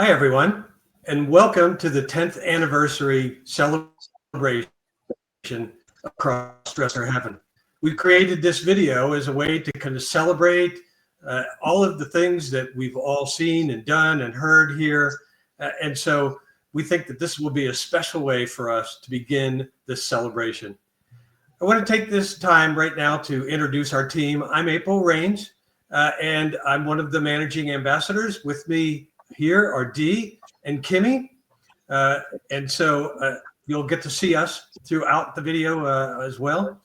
Hi, everyone, and welcome to the 10th anniversary celebration of Crossdresser Heaven. We created this video as a way to kind of celebrate all of the things that we've all seen and done and heard here. And so we think that this will be a special way for us to begin this celebration. I want to take this time right now to introduce our team. I'm April Rains, and I'm one of the managing ambassadors. With me here are Dee and Kimmy. And so you'll get to see us throughout the video as well.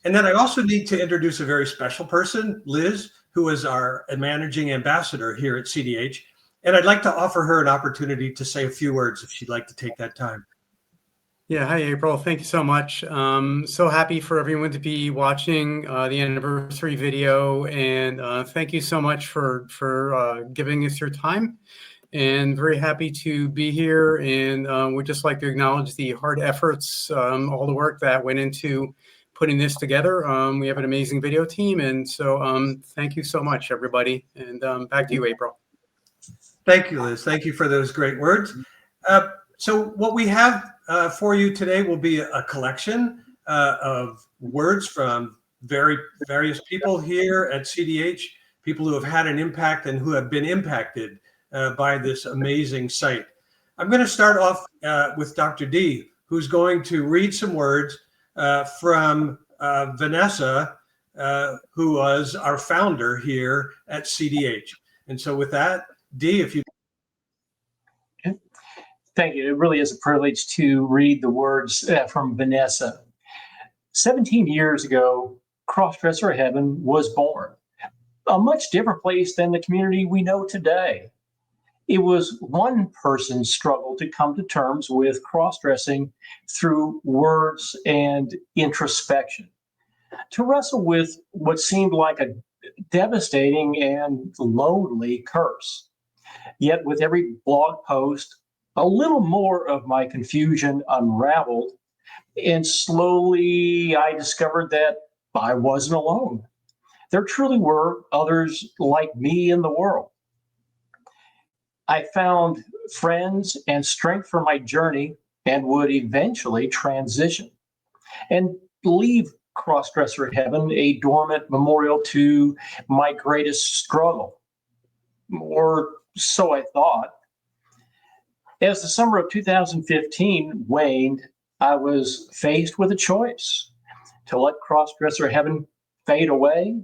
And then I also need to introduce a very special person, Liz, who is our managing ambassador here at CDH. And I'd like to offer her an opportunity to say a few words if she'd like to take that time. Yeah, hi, April. Thank you so much. So happy for everyone to be watching the anniversary video, and thank you so much for giving us your time. And very happy to be here. And we'd just like to acknowledge the hard efforts, all the work that went into putting this together. We have an amazing video team, and so thank you so much, everybody. And back to you, April. Thank you, Liz. Thank you for those great words. So what we have for you today will be a collection of words from various people here at CDH, people who have had an impact and who have been impacted by this amazing site. I'm going to start off with Dr. D, who's going to read some words from Vanessa, who was our founder here at CDH. And so with that, D, if you... Thank you. It really is a privilege to read the words from Vanessa. 17 years ago, Crossdresser Heaven was born. A much different place than the community we know today. It was one person's struggle to come to terms with cross-dressing through words and introspection, to wrestle with what seemed like a devastating and lonely curse. Yet with every blog post, a little more of my confusion unraveled, and slowly I discovered that I wasn't alone. There truly were others like me in the world. I found friends and strength for my journey and would eventually transition and leave Crossdresser Heaven a dormant memorial to my greatest struggle, or so I thought. As the summer of 2015 waned, I was faced with a choice: to let Crossdresser Heaven fade away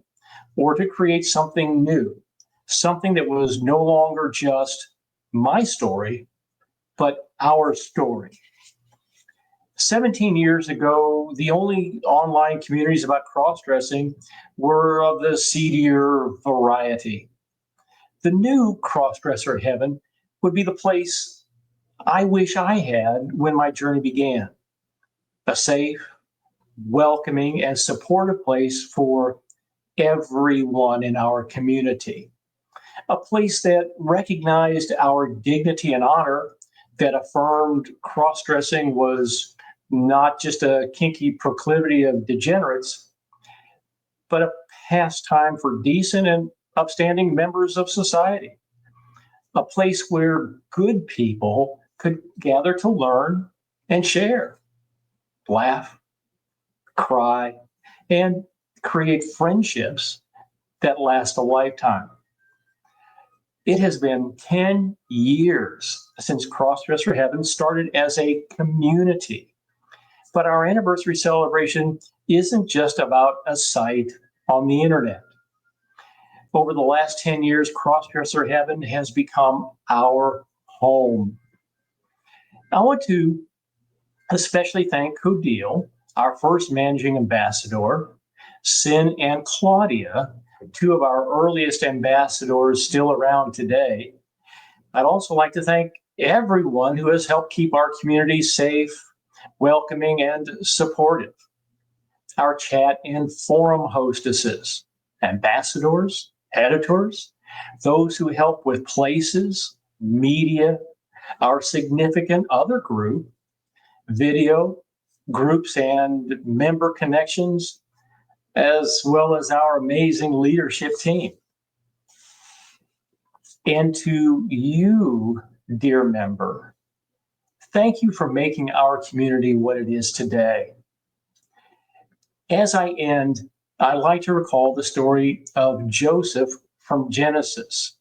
or to create something new, something that was no longer just my story, but our story. 17 years ago, the only online communities about cross-dressing were of the seedier variety. The new Crossdresser Heaven would be the place I wish I had when my journey began. A safe, welcoming, and supportive place for everyone in our community. A place that recognized our dignity and honor, that affirmed cross-dressing was not just a kinky proclivity of degenerates, but a pastime for decent and upstanding members of society. A place where good people could gather to learn and share, laugh, cry, and create friendships that last a lifetime. It has been 10 years since Crossdresser Heaven started as a community. But our anniversary celebration isn't just about a site on the internet. Over the last 10 years, Crossdresser Heaven has become our home. I want to especially thank Codile, our first managing ambassador, Sin and Claudia, two of our earliest ambassadors still around today. I'd also like to thank everyone who has helped keep our community safe, welcoming, and supportive. Our chat and forum hostesses, ambassadors, editors, those who help with places, media, our significant other group, video, groups, and member connections, as well as our amazing leadership team. And to you, dear member, thank you for making our community what it is today. As I end, I like to recall the story of Joseph from Genesis,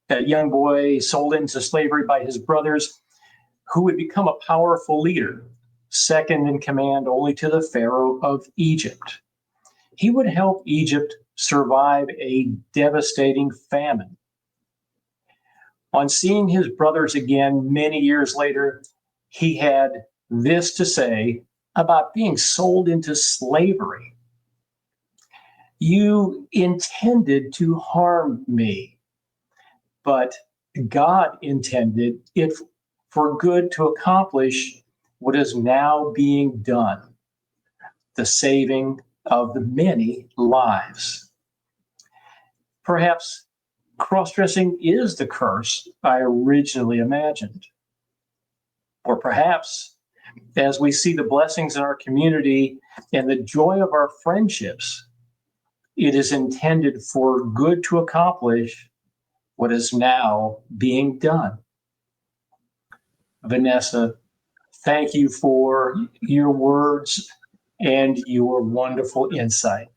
that young boy sold into slavery by his brothers, who would become a powerful leader, second in command only to the Pharaoh of Egypt. He would help Egypt survive a devastating famine. On seeing his brothers again many years later, he had this to say about being sold into slavery. You intended to harm me, but God intended it for good to accomplish what is now being done, the saving of the many lives. Perhaps cross-dressing is the curse I originally imagined. Or perhaps, as we see the blessings in our community and the joy of our friendships, it is intended for good to accomplish what is now being done. Vanessa, thank you for your words and your wonderful insight.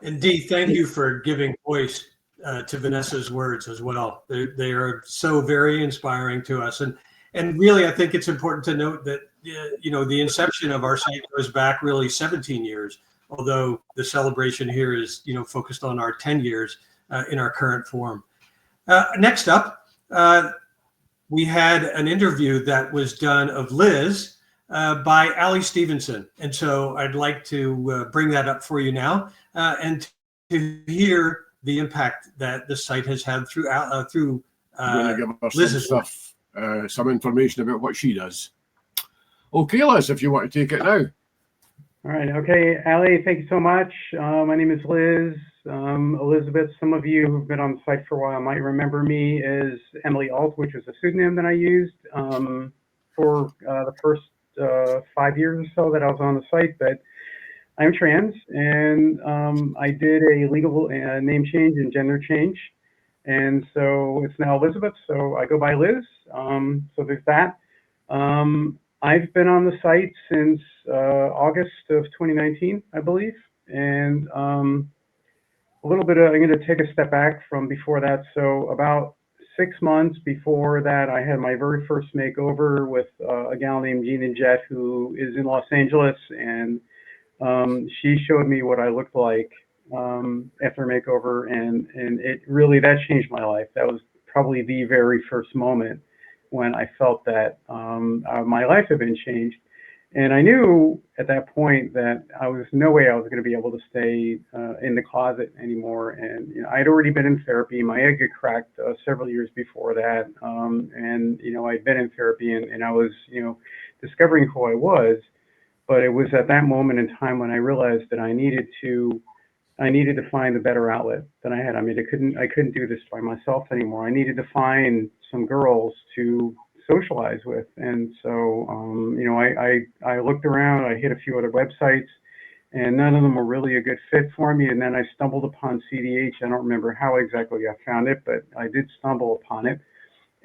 Indeed, thank you for giving voice to Vanessa's words as well. They are so very inspiring to us, and really, I think it's important to note that the inception of our site goes back really 17 years. Although the celebration here is focused on our 10 years in our current form. Next up, we had an interview that was done of Liz by Ali Stevenson. And so I'd like to bring that up for you now and to hear the impact that the site has had through Liz's stuff, some information about what she does. Okay, Liz, if you want to take it now. All right. Okay, Ali, thank you so much. My name is Liz. Elizabeth, some of you who've been on the site for a while might remember me as Emily Alt, which was a pseudonym that I used for the first 5 years or so that I was on the site. But I'm trans, and I did a legal name change and gender change. And so it's now Elizabeth, so I go by Liz. So there's that. I've been on the site since August of 2019, I believe. And a little bit I'm going to take a step back from before that. So about 6 months before that, I had my very first makeover with a gal named Jean and Jet, who is in Los Angeles. And she showed me what I looked like after makeover. And it really, that changed my life. That was probably the very first moment when I felt that my life had been changed. And I knew at that point that I was no way I was going to be able to stay in the closet anymore. And I'd already been in therapy. My egg had cracked several years before that. And I'd been in therapy and I was discovering who I was. But it was at that moment in time when I realized that I needed to find a better outlet than I had. I mean, I couldn't do this by myself anymore. I needed to find some girls to socialize with. And so, I looked around, I hit a few other websites, and none of them were really a good fit for me. And then I stumbled upon CDH. I don't remember how exactly I found it, but I did stumble upon it.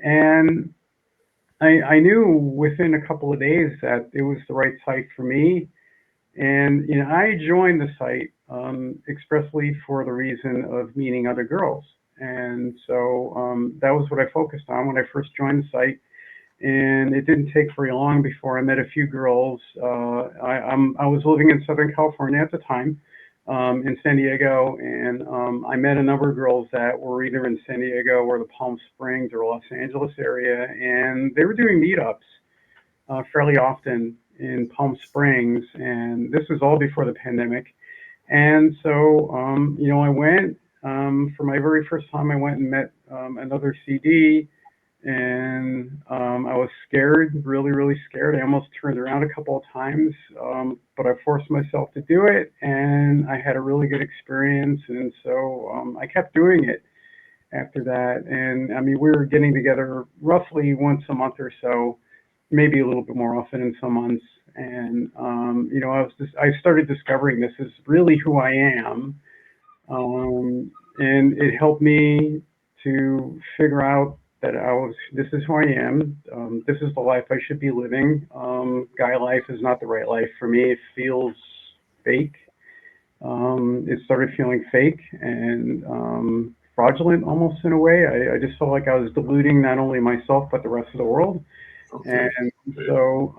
And I knew within a couple of days that it was the right site for me. And I joined the site expressly for the reason of meeting other girls. And so that was what I focused on when I first joined the site. And it didn't take very long before I met a few girls. I was living in Southern California at the time, in San Diego, and I met a number of girls that were either in San Diego or the Palm Springs or Los Angeles area, and they were doing meetups fairly often in Palm Springs, and this was all before the pandemic. And so, I went for my very first time. I went and met another CD. And I was scared, really, really scared. I almost turned around a couple of times, but I forced myself to do it, and I had a really good experience. And so I kept doing it after that. And I mean, we were getting together roughly once a month or so, maybe a little bit more often in some months. And I started discovering this is really who I am, and it helped me to figure out that this is who I am. This is the life I should be living. Guy life is not the right life for me. It feels fake. It started feeling fake and fraudulent almost in a way. I just felt like I was deluding not only myself, but the rest of the world. Okay. And so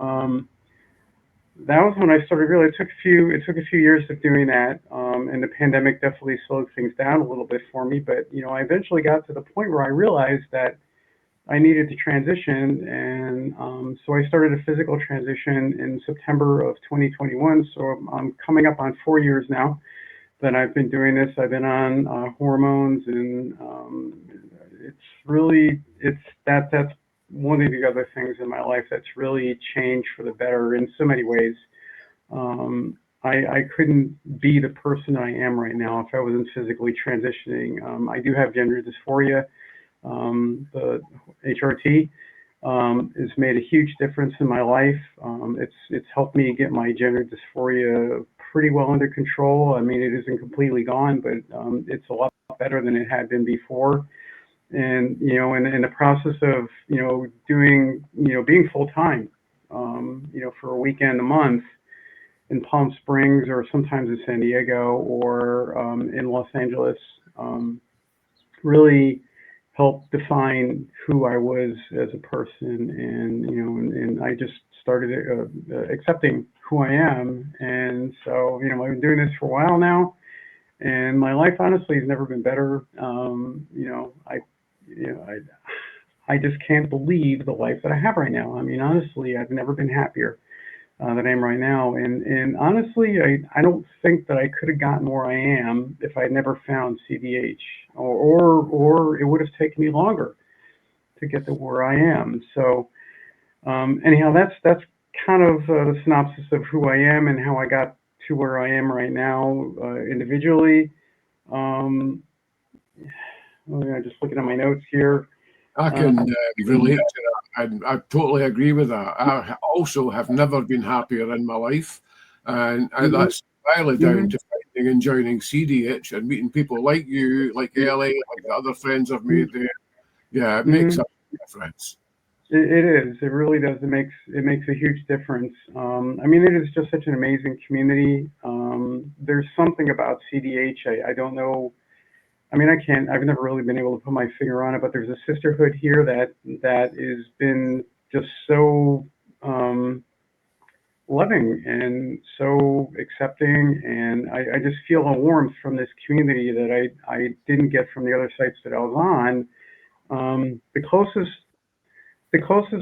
that was when I started really, it took a few years of doing that. And the pandemic definitely slowed things down a little bit for me. But, I eventually got to the point where I realized that I needed to transition. And so I started a physical transition in September of 2021. So I'm coming up on 4 years now that I've been doing this. I've been on hormones, and that's one of the other things in my life that's really changed for the better in so many ways. I couldn't be the person I am right now if I wasn't physically transitioning. I do have gender dysphoria. The HRT has made a huge difference in my life. It's helped me get my gender dysphoria pretty well under control. I mean, it isn't completely gone, but it's a lot better than it had been before. And in the process of doing being full time, for a weekend a month in Palm Springs, or sometimes in San Diego, or in Los Angeles, really helped define who I was as a person. And I just started accepting who I am. And so I've been doing this for a while now, and my life honestly has never been better. I just can't believe the life that I have right now. I mean, honestly, I've never been happier than I am right now. And honestly, I don't think that I could have gotten where I am if I'd never found CDH, or it would have taken me longer to get to where I am. So anyhow, that's kind of the synopsis of who I am and how I got to where I am right now individually. Just looking at my notes here. I can relate to that. I totally agree with that. I also have never been happier in my life, and that's entirely down to finding and joining CDH and meeting people like you, like Ellie, like the other friends I've made there. Yeah, it makes a difference. It is. It really does. It makes a huge difference. I mean, it is just such an amazing community. There's something about CDH. I don't know. I mean, I've never really been able to put my finger on it, but there's a sisterhood here that has been just so loving and so accepting, and I just feel a warmth from this community that I didn't get from the other sites that I was on. The closest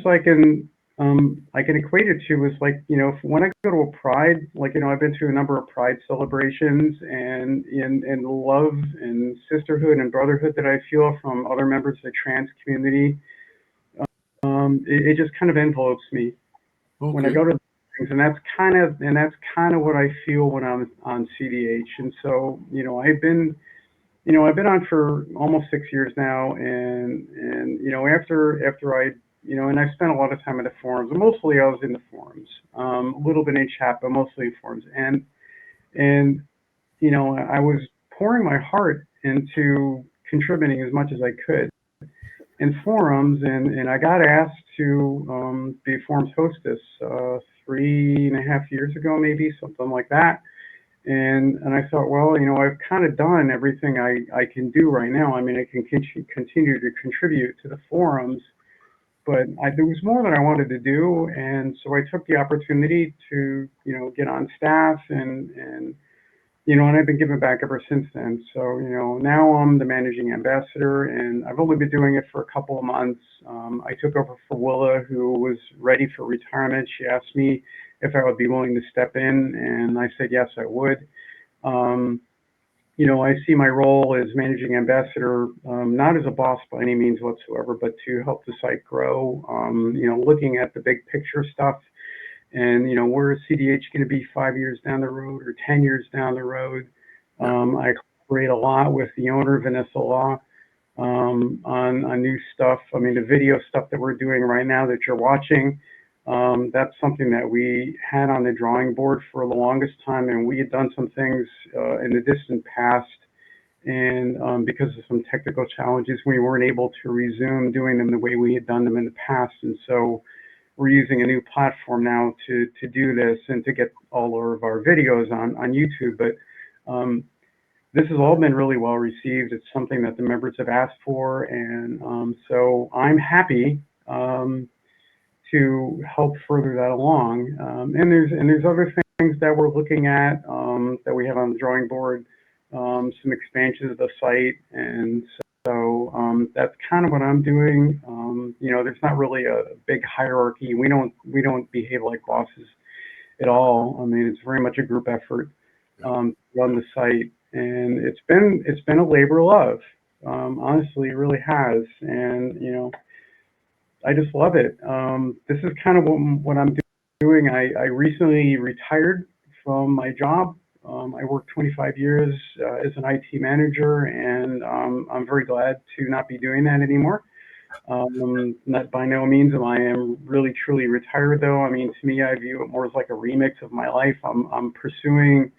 I can equate it to is like, when I go to a pride, like, I've been to a number of pride celebrations, and the love and sisterhood and brotherhood that I feel from other members of the trans community, it just kind of envelopes me when I go to things, and that's kind of what I feel when I'm on CDH. And so, I've been on for almost 6 years now, and after I and I've spent a lot of time in the forums. Mostly I was in the forums, a little bit in chat, but mostly in forums. And I was pouring my heart into contributing as much as I could in forums, and I got asked to be a forums hostess 3.5 years ago, maybe something like that. And I thought, well, I've kind of done everything I can do right now. I mean, I can continue to contribute to the forums, but there was more that I wanted to do. And so I took the opportunity to, get on staff, and I've been giving back ever since then. So, now I'm the managing ambassador, and I've only been doing it for a couple of months. I took over for Willa, who was ready for retirement. She asked me if I would be willing to step in, and I said, yes, I would. I see my role as managing ambassador, not as a boss by any means whatsoever, but to help the site grow, looking at the big picture stuff, and, where is CDH going to be 5 years down the road or 10 years down the road. I cooperate a lot with the owner, Vanessa Law, on new stuff. I mean, the video stuff that we're doing right now that you're watching, that's something that we had on the drawing board for the longest time, and we had done some things in the distant past, And because of some technical challenges, we weren't able to resume doing them the way we had done them in the past. And so we're using a new platform now to do this and to get all of our videos on YouTube. But this has all been really well received. It's something that the members have asked for. And so I'm happy to help further that along. And there's other things that we're looking at that we have on the drawing board, some expansions of the site. And so that's kind of what I'm doing. You know, there's not really a big hierarchy. We don't behave like bosses at all. I mean, it's very much a group effort to run the site, and it's been a labor of love. Honestly, it really has. And you know, I just love it. This is kind of what I'm doing. I recently retired from my job. I worked 25 years as an IT manager, and I'm very glad to not be doing that anymore. Not by no means am I really truly retired, though. I mean, to me, I view it more as like a remix of my life. I'm pursuing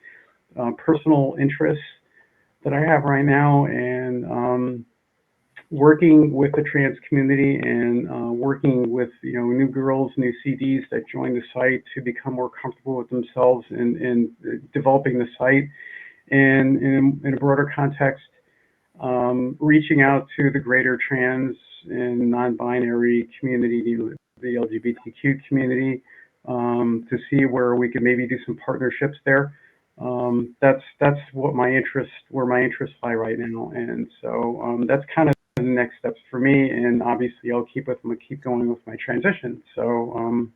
personal interests that I have right now, and working with the trans community and working with new girls, new CDs that join the site to become more comfortable with themselves and developing the site, and in a broader context, reaching out to the greater trans and non-binary community, the LGBTQ community, to see where we could maybe do some partnerships there. That's where my interests lie right now, and so that's kind of the next steps for me. And obviously, I'll keep going with my transition. So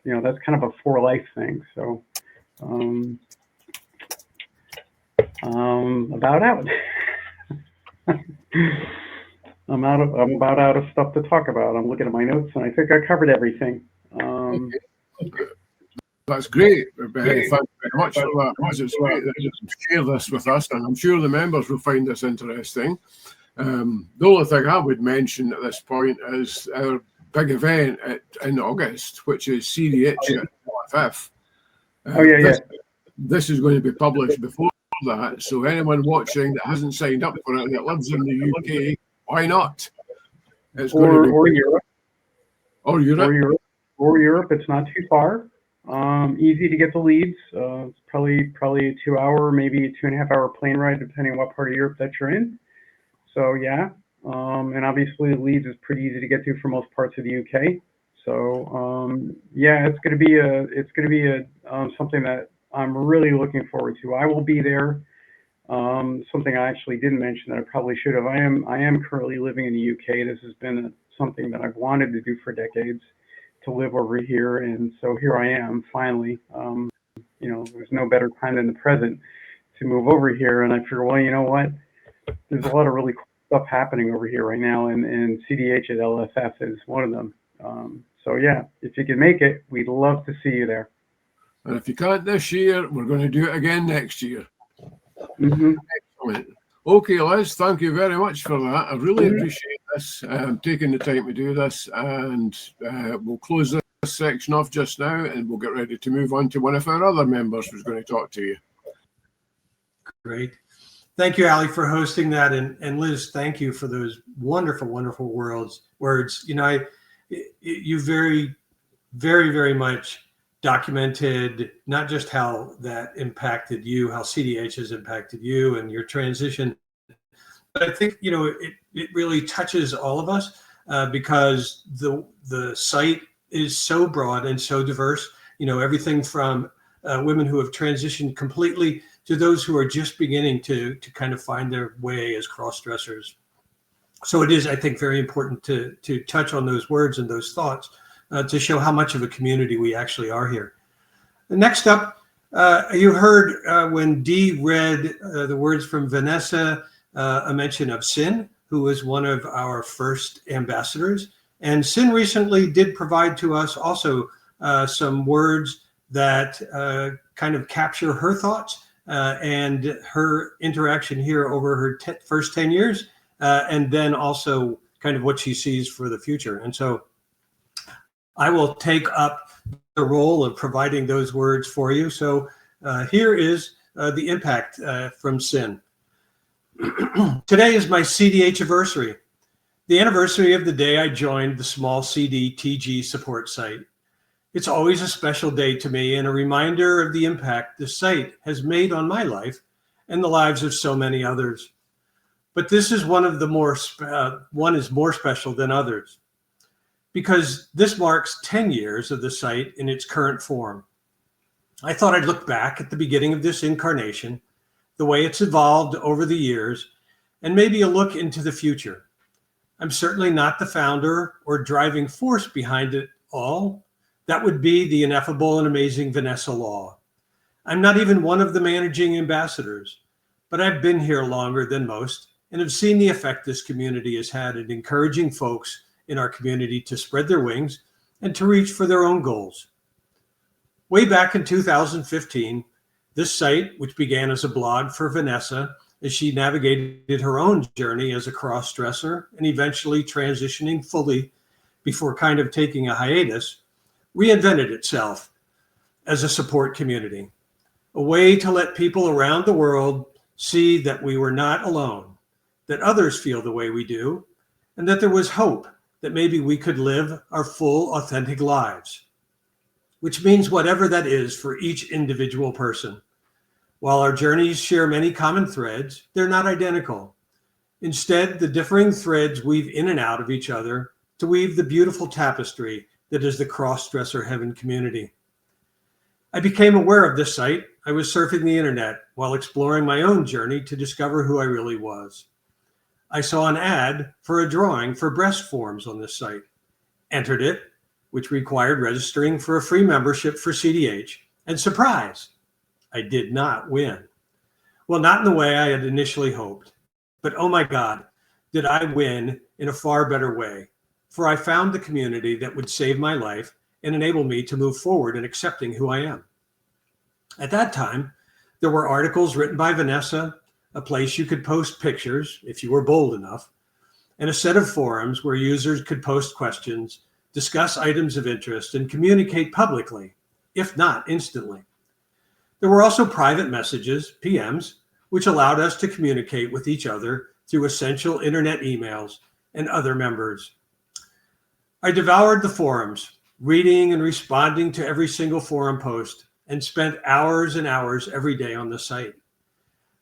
that's kind of a for life thing. So about out. I'm about out of stuff to talk about. I'm looking at my notes, and I think I covered everything. That's great. Thank you very much for that. It's great that you share this with us, and I'm sure the members will find this interesting. The only thing I would mention at this point is our big event in August, which is CDH at LFF. This is going to be published before that, so anyone watching that hasn't signed up for it that lives in the UK, why not? It's going to be or Europe. Or Europe. Or Europe. It's not too far. Easy to get the Leeds. It's probably a 2-hour, maybe 2.5-hour plane ride, depending on what part of Europe that you're in. So yeah, and obviously Leeds is pretty easy to get to for most parts of the UK. So yeah, it's going to be something that I'm really looking forward to. I will be there. Something I actually didn't mention that I probably should have. I am currently living in the UK. This has been something that I've wanted to do for decades, to live over here, and so here I am finally. There's no better time than the present to move over here, and I figure, well, you know what? There's a lot of really cool stuff happening over here right now, and CDH at LFF is one of them. So yeah, if you can make it, we'd love to see you there. And if you can't this year, we're going to do it again next year. Mm-hmm. Excellent. Okay, Liz, thank you very much for that. I really appreciate this, taking the time to do this, and we'll close this section off just now, and we'll get ready to move on to one of our other members who's going to talk to you. Great. Thank you, Ali, for hosting that. And Liz, thank you for those wonderful, wonderful words. You very, very, very much documented not just how that impacted you, how CDH has impacted you and your transition, but I think, it really touches all of us because the site is so broad and so diverse, everything from women who have transitioned completely to those who are just beginning to kind of find their way as cross-dressers. So it is, I think, very important to touch on those words and those thoughts to show how much of a community we actually are here. Next up, you heard when Dee read the words from Vanessa, a mention of Sin, who was one of our first ambassadors. And Sin recently did provide to us also some words that kind of capture her thoughts and her interaction here over her first 10 years, and then also kind of what she sees for the future. And so I will take up the role of providing those words for you. So here is the impact from Sin. Today is my CDH anniversary, the anniversary of the day I joined the small CDTG support site. It's always a special day to me and a reminder of the impact the site has made on my life and the lives of so many others. But this is one is more special than others because this marks 10 years of the site in its current form. I thought I'd look back at the beginning of this incarnation, the way it's evolved over the years, and maybe a look into the future. I'm certainly not the founder or driving force behind it all. That would be the ineffable and amazing Vanessa Law. I'm not even one of the managing ambassadors, but I've been here longer than most and have seen the effect this community has had in encouraging folks in our community to spread their wings and to reach for their own goals. Way back in 2015, this site, which began as a blog for Vanessa as she navigated her own journey as a cross-dresser and eventually transitioning fully before kind of taking a hiatus, reinvented itself as a support community, a way to let people around the world see that we were not alone, that others feel the way we do, and that there was hope that maybe we could live our full, authentic lives, which means whatever that is for each individual person. While our journeys share many common threads, they're not identical. Instead, the differing threads weave in and out of each other to weave the beautiful tapestry that is the Crossdresser Heaven community. I became aware of this site. I was surfing the internet while exploring my own journey to discover who I really was. I saw an ad for a drawing for breast forms on this site, entered it, which required registering for a free membership for CDH, and surprise, I did not win. Well, not in the way I had initially hoped, but oh my God, did I win in a far better way. For I found the community that would save my life and enable me to move forward in accepting who I am. At that time, there were articles written by Vanessa, a place you could post pictures if you were bold enough, and a set of forums where users could post questions, discuss items of interest, and communicate publicly, if not instantly. There were also private messages, PMs, which allowed us to communicate with each other through essential internet emails and other members. I devoured the forums, reading and responding to every single forum post, and spent hours and hours every day on the site.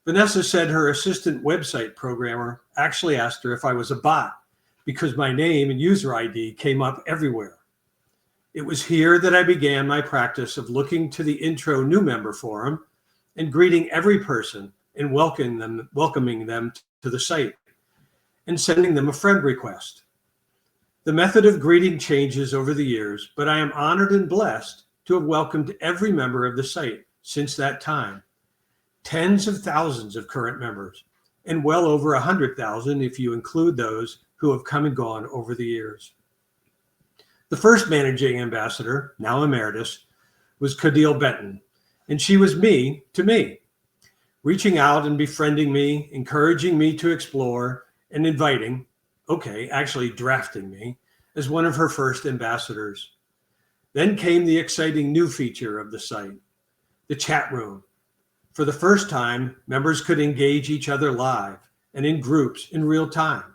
Vanessa said her assistant website programmer actually asked her if I was a bot because my name and user ID came up everywhere. It was here that I began my practice of looking to the intro new member forum and greeting every person and welcoming them to the site and sending them a friend request. The method of greeting changes over the years, but I am honored and blessed to have welcomed every member of the site since that time. Tens of thousands of current members, and well over 100,000 if you include those who have come and gone over the years. The first managing ambassador, now emeritus, was Cadile Benton, and she was me to me, reaching out and befriending me, encouraging me to explore, and actually drafting me as one of her first ambassadors. Then came the exciting new feature of the site, the chat room. For the first time, members could engage each other live and in groups in real time.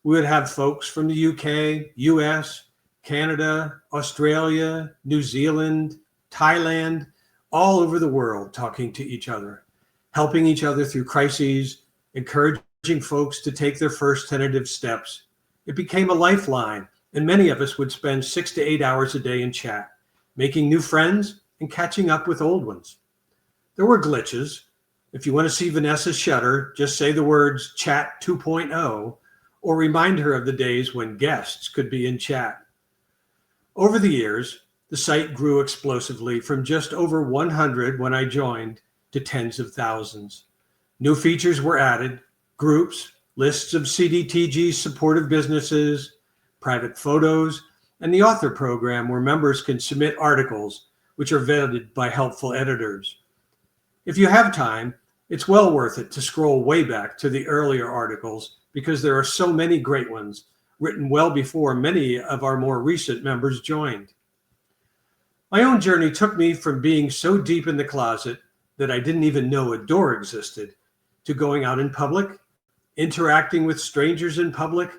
We would have folks from the UK, US, Canada, Australia, New Zealand, Thailand, all over the world talking to each other, helping each other through crises, encouraging folks to take their first tentative steps. It became a lifeline, and many of us would spend 6 to 8 hours a day in chat, making new friends and catching up with old ones. There were glitches. If you want to see Vanessa shudder, just say the words chat 2.0 or remind her of the days when guests could be in chat. Over the years, the site grew explosively from just over 100 when I joined to tens of thousands. New features were added, groups, lists of CDTG supportive businesses, private photos, and the author program where members can submit articles which are vetted by helpful editors. If you have time, it's well worth it to scroll way back to the earlier articles because there are so many great ones written well before many of our more recent members joined. My own journey took me from being so deep in the closet that I didn't even know a door existed to going out in public interacting with strangers in public,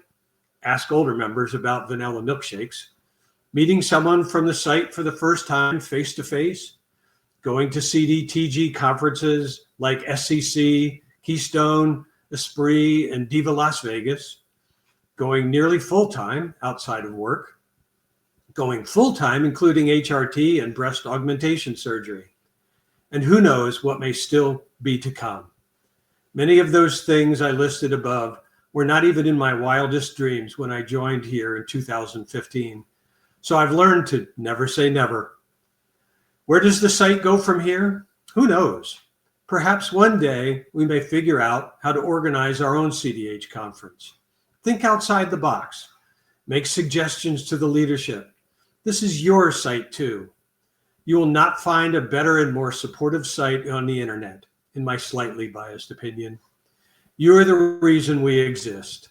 ask older members about vanilla milkshakes, meeting someone from the site for the first time face to face, going to CDTG conferences like SCC, Keystone, Esprit, and Diva Las Vegas, going nearly full-time outside of work, going full-time including HRT and breast augmentation surgery. And who knows what may still be to come. Many of those things I listed above were not even in my wildest dreams when I joined here in 2015. So I've learned to never say never. Where does the site go from here? Who knows? Perhaps one day we may figure out how to organize our own CDH conference. Think outside the box. Make suggestions to the leadership. This is your site too. You will not find a better and more supportive site on the internet, in my slightly biased opinion. You are the reason we exist.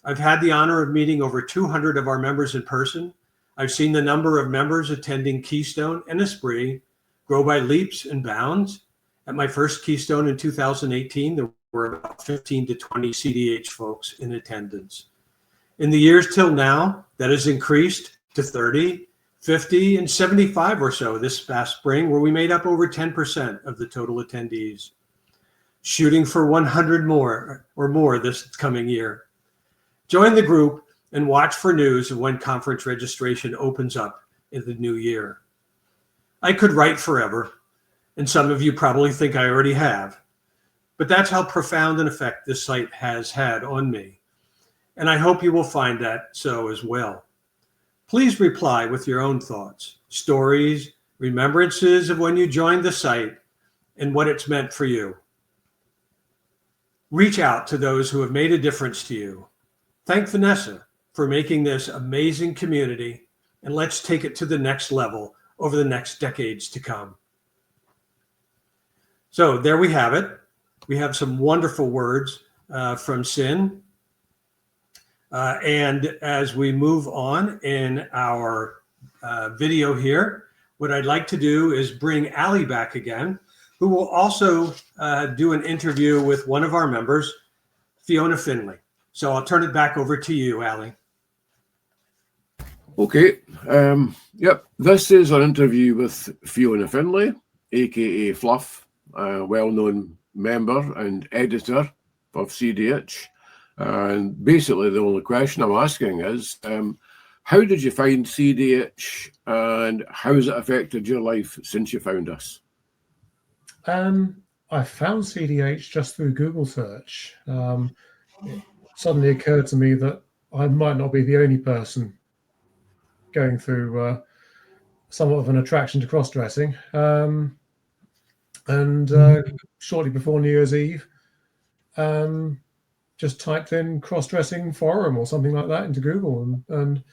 I've had the honor of meeting over 200 of our members in person. I've seen the number of members attending Keystone and Esprit grow by leaps and bounds. At my first Keystone in 2018, there were about 15 to 20 CDH folks in attendance. In the years till now, that has increased to 30, 50, and 75 or so this past spring, where we made up over 10% of the total attendees. Shooting for 100 more or more this coming year. Join the group and watch for news of when conference registration opens up in the new year. I could write forever, and some of you probably think I already have, but that's how profound an effect this site has had on me. And I hope you will find that so as well. Please reply with your own thoughts, stories, remembrances of when you joined the site and what it's meant for you. Reach out to those who have made a difference to you. Thank Vanessa for making this amazing community, and let's take it to the next level over the next decades to come. So there we have it. We have some wonderful words from Sin. And as we move on in our video here, what I'd like to do is bring Ali back again, who will also do an interview with one of our members, Fiona Finley. So I'll turn it back over to you, Ali. Okay. Yep. This is an interview with Fiona Finley, aka Fluff, a well-known member and editor of CDH. And basically, the only question I'm asking is, how did you find CDH, and how has it affected your life since you found us? I found CDH just through Google search. It suddenly occurred to me that I might not be the only person going through somewhat of an attraction to cross-dressing. Shortly before New Year's Eve, just typed in cross-dressing forum or something like that into Google, and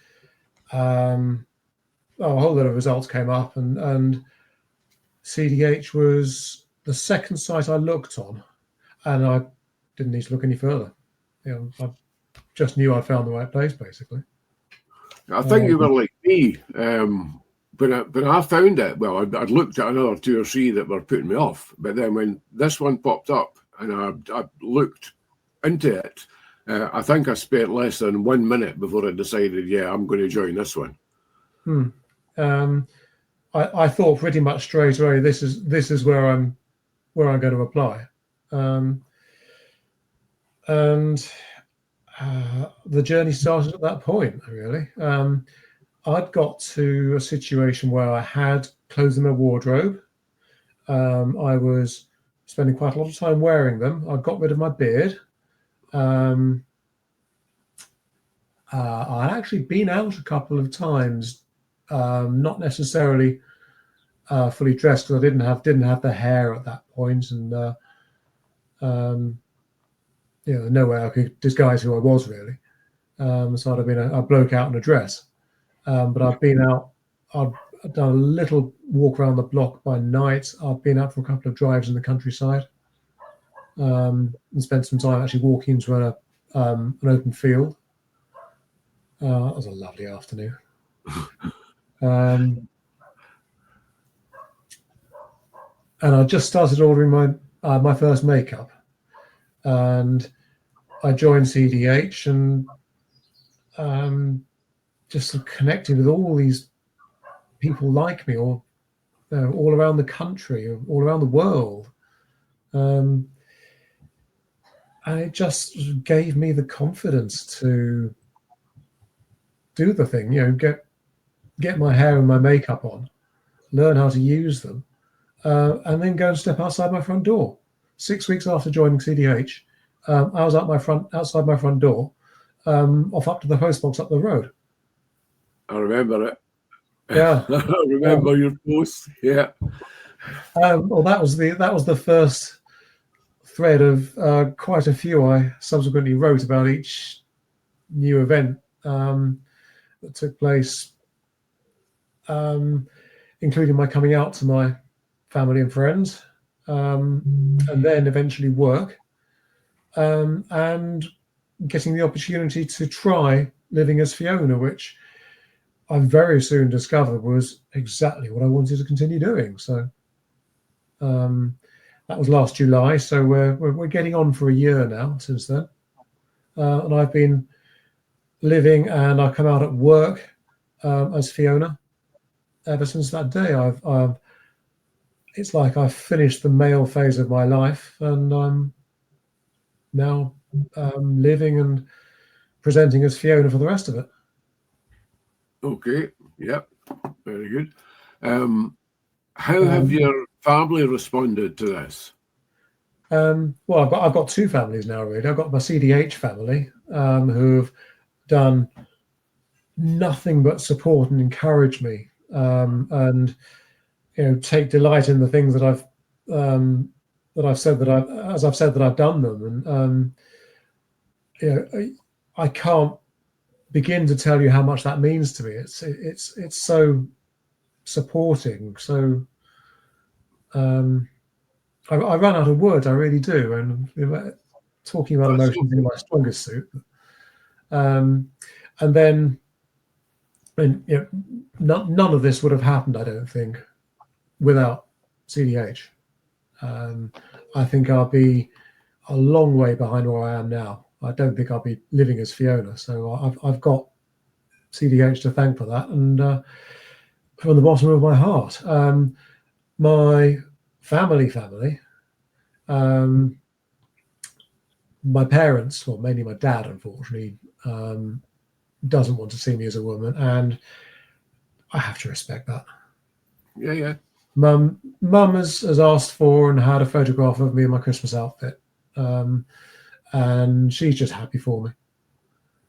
a whole lot of results came up, and CDH was the second site I looked on, and I didn't need to look any further. I just knew I'd found the right place, basically. I think you were like me. When I found it, well, I'd looked at another 2 or 3 that were putting me off, but then when this one popped up and I looked into it, I think I spent less than 1 minute before I decided, yeah, I'm going to join this one. I thought pretty much straight away, this is where I'm going to apply, and the journey started at that point. Really, I'd got to a situation where I had clothes in my wardrobe. I was spending quite a lot of time wearing them. I got rid of my beard. I'd actually been out a couple of times, not necessarily fully dressed, because I didn't have the hair at that point, and no way I could disguise who I was really. So I'd have been a bloke out in a dress, but I've been out. I've done a little walk around the block by night. I've been out for a couple of drives in the countryside, and spent some time actually walking into an open field. That was a lovely afternoon. And I just started ordering my first makeup, and I joined CDH and just sort of connected with all these people like me, or all around the country, or all around the world. And it just gave me the confidence to do the thing, get my hair and my makeup on, learn how to use them, and then go and step outside my front door. 6 weeks after joining CDH, I was outside my front door, off up to the post box up the road. I remember it. Yeah. I remember your post. Yeah. Well, that was the first thread of quite a few I subsequently wrote about each new event that took place, including my coming out to my family and friends, and then eventually work, and getting the opportunity to try living as Fiona, which I very soon discovered was exactly what I wanted to continue doing. So that was last July. So we're getting on for a year now since then, and I've been living and I come out at work as Fiona ever since that day. It's like I've finished the male phase of my life, and I'm now living and presenting as Fiona for the rest of it. Okay. Yep. Very good. How have your family responded to this? Well, I've got two families now, really. I've got my CDH family, who've done nothing but support and encourage me, and take delight in the things that I've said that I've done them, and I can't begin to tell you how much that means to me. It's so supporting. So I run out of words. I really do. And talking about emotions in my strongest suit. And then, none of this would have happened, I don't think, without CDH. I think I'll be a long way behind where I am now. I don't think I'll be living as Fiona. So I've got CDH to thank for that, and from the bottom of my heart. My family, my parents, well, mainly my dad, unfortunately, doesn't want to see me as a woman, and I have to respect that. Yeah. Mum has asked for and had a photograph of me in my Christmas outfit, and she's just happy for me.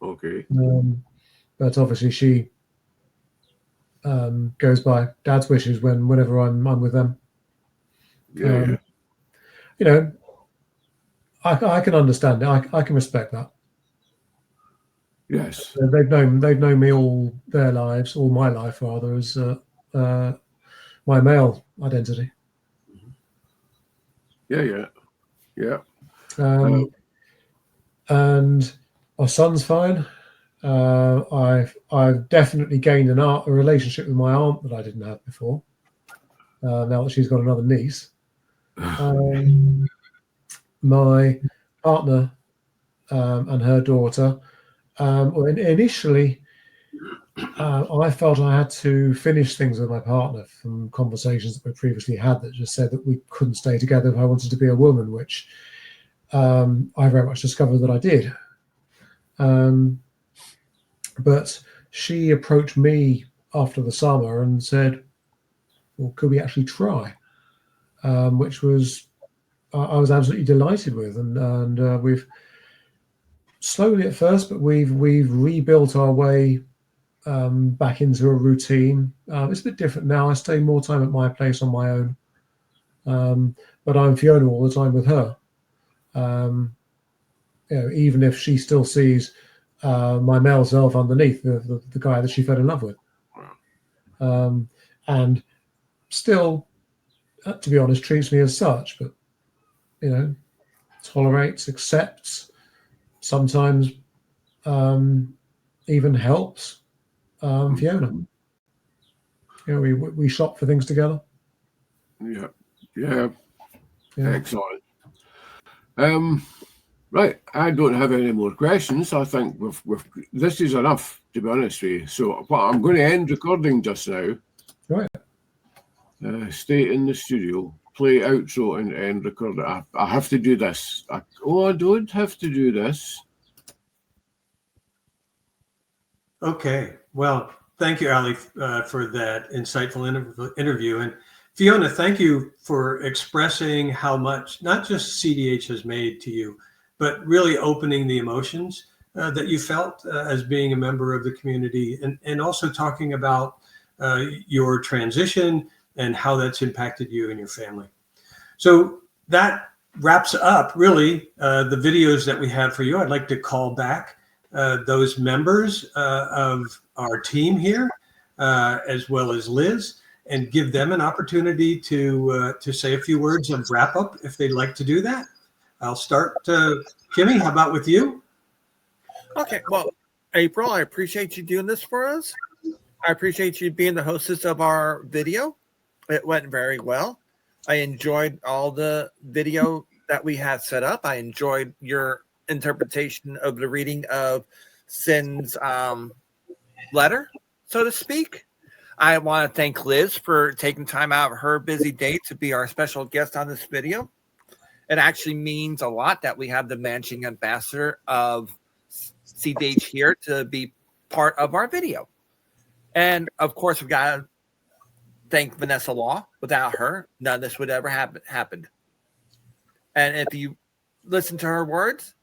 Okay. But obviously she goes by Dad's wishes whenever I'm with them. Yeah. I can understand it. I can respect that. Yes. They've known me all their lives, all my life rather, as my male identity. Yeah. And our son's fine. I've definitely gained a relationship with my aunt that I didn't have before. Now that she's got another niece, my partner and her daughter. Initially, I felt I had to finish things with my partner from conversations that we previously had that just said that we couldn't stay together if I wanted to be a woman, which I very much discovered that I did. But she approached me after the summer and said, well, could we actually try? Which was, I was absolutely delighted with. And we've slowly at first, but we've rebuilt our way back into a routine. It's a bit different now. I stay more time at my place on my own, but I'm Fiona all the time with her. Even if she still sees my male self underneath the guy that she fell in love with, and still, to be honest, treats me as such. But tolerates, accepts, sometimes even helps Fiona. We shop for things together. Yeah. Excellent. Right. I don't have any more questions. I think this is enough, to be honest with you. So I'm going to end recording just now. Right. Stay in the studio, play outro, and end record. I have to do this. I don't have to do this. Okay. Well, thank you, Ali, for that insightful interview. And Fiona, thank you for expressing how much not just CDH has made to you, but really opening the emotions that you felt as being a member of the community, and also talking about your transition and how that's impacted you and your family. So that wraps up really the videos that we have for you. I'd like to call back those members of our team here, as well as Liz, and give them an opportunity to say a few words of wrap up if they'd like to do that. I'll start. Kimmy, how about with you? Okay, well, April, I appreciate you doing this for us. I appreciate you being the hostess of our video. It went very well. I enjoyed all the video that we had set up. I enjoyed your interpretation of the reading of Sin's letter, so to speak. I want to thank Liz for taking time out of her busy day to be our special guest on this video. It actually means a lot that we have the managing ambassador of CDH here to be part of our video. And of course, we've got to thank Vanessa Law. Without her, none of this would ever happened. And if you listen to her words,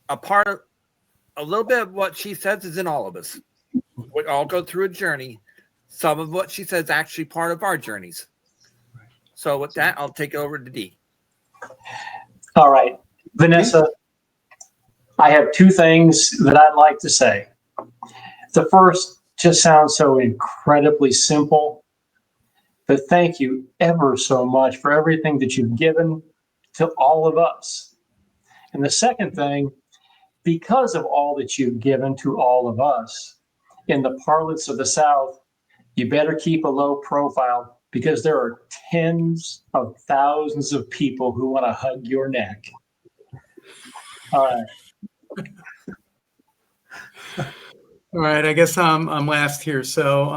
a little bit of what she says is in all of us. We all go through a journey. Some of what she says is actually part of our journeys. So with that, I'll take it over to Dee. All right, Vanessa, I have two things that I'd like to say. The first just sounds so incredibly simple, but thank you ever so much for everything that you've given to all of us. And the second thing, because of all that you've given to all of us, in the parlance of the South, you better keep a low profile, because there are tens of thousands of people who want to hug your neck. All right. All right, I guess I'm last here. So,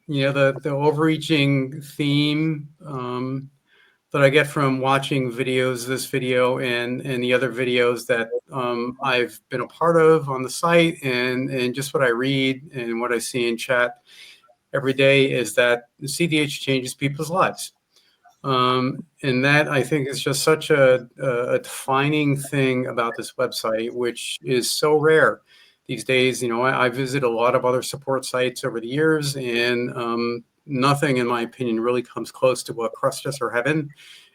the overreaching theme that I get from watching this video and the other videos that I've been a part of on the site, and just what I read and what I see in chat every day, is that the CDH changes people's lives. And that, I think, is just such a defining thing about this website, which is so rare these days. I visit a lot of other support sites over the years, and nothing, in my opinion, really comes close to what Crossdresser Heaven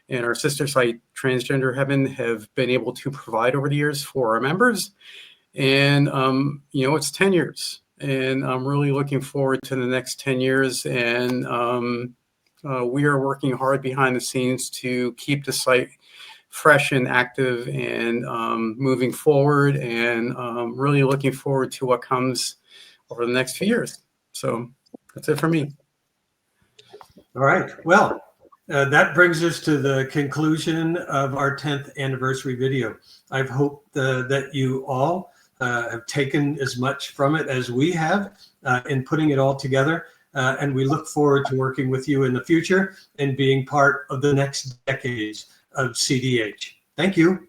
and our sister site, Transgender Heaven, have been able to provide over the years for our members. And, it's 10 years. And I'm really looking forward to the next 10 years. And we are working hard behind the scenes to keep the site fresh and active and moving forward, and really looking forward to what comes over the next few years. So that's it for me. All right. Well, that brings us to the conclusion of our 10th anniversary video. I hope that you all have taken as much from it as we have in putting it all together. And we look forward to working with you in the future and being part of the next decades of CDH. Thank you.